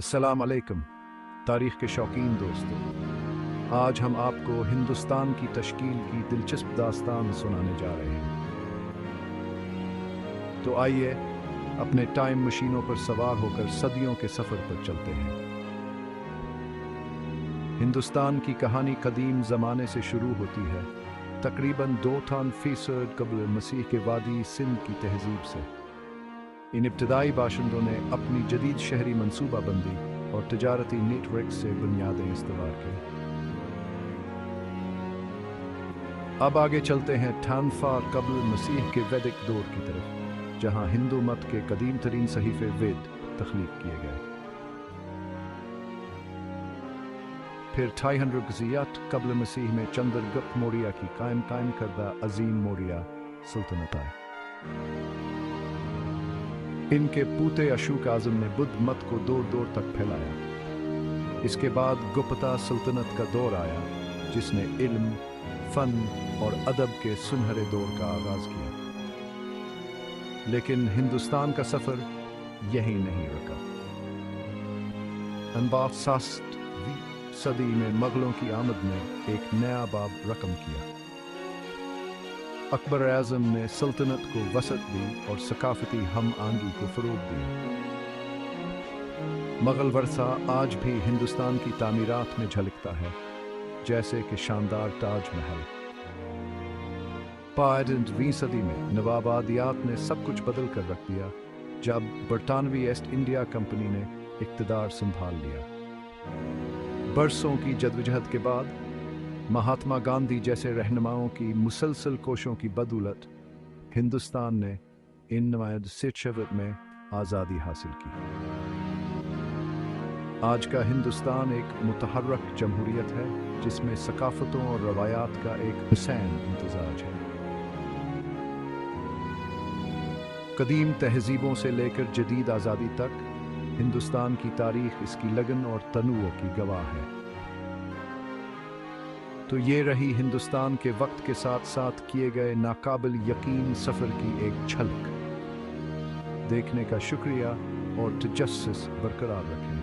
अस्सलाम अलैकुम तारीख़ के शौकीन दोस्तों। आज हम आपको हिंदुस्तान की तश्कील की दिलचस्प दास्तान सुनाने जा रहे हैं। तो आइए अपने टाइम मशीनों पर सवार होकर सदियों के सफ़र पर चलते हैं। हिंदुस्तान की कहानी कदीम ज़माने से शुरू होती है, तकरीबन 2,000 कबल मसीह के वादी सिंध की तहजीब से। इन इब्तदाई बाशिंदों ने अपनी जदीद शहरी मनसूबाबंदी और तजारती नेटवर्क से बुनियादें इस्तेमाल की। अब आगे चलते हैं ठानफा कबल मसीह के वैदिक दौर की तरफ, जहां हिंदू मत के कदीम तरीन सहीफे वेद तख्लीक किए गए। फिर 250 गज़ियत कबल मसीह में चंद्रगुप्त मौर्य की कायम करदा अजीम मौर्य सल्तनत आई। इनके पूते अशोक आज़म ने बुद्ध मत को दूर दूर तक फैलाया। इसके बाद गुप्ता सल्तनत का दौर आया, जिसने इल्म, फन और अदब के सुनहरे दौर का आगाज किया। लेकिन हिंदुस्तान का सफर यहीं नहीं रुका। 19वीं सदी में मुगलों की आमद ने एक नया बाब रकम किया। अकबर आज़म ने सल्तनत को वसअत दी और सकाफती हम आंगी को फरोग दिया। मुगल वर्सा आज भी हिंदुस्तान की तामीरात में झलकता है, जैसे कि शानदार ताजमहल। 15वीं सदी में नवाबादियात ने सब कुछ बदल कर रख दिया, जब बरतानवी ईस्ट इंडिया कंपनी ने इक़्तिदार संभाल लिया। बरसों की जद्दोजहद के बाद महात्मा गांधी जैसे रहनुमाओं की मुसलसल कोशिशों की बदौलत हिंदुस्तान ने इन नुमाइंद सियासत में आज़ादी हासिल की। आज का हिंदुस्तान एक मुतहर्रक जमहूरियत है, जिसमें सकाफतों और रवायात का एक हुसैन इम्तिजाज है। कदीम तहजीबों से लेकर जदीद आज़ादी तक हिंदुस्तान की तारीख इसकी लगन और तनूओ की गवाह है। तो ये रही हिंदुस्तान के वक्त के साथ साथ किए गए नाकाबिल यकीन सफ़र की एक झलक। देखने का शुक्रिया और तजस्सुस बरकरार रखें।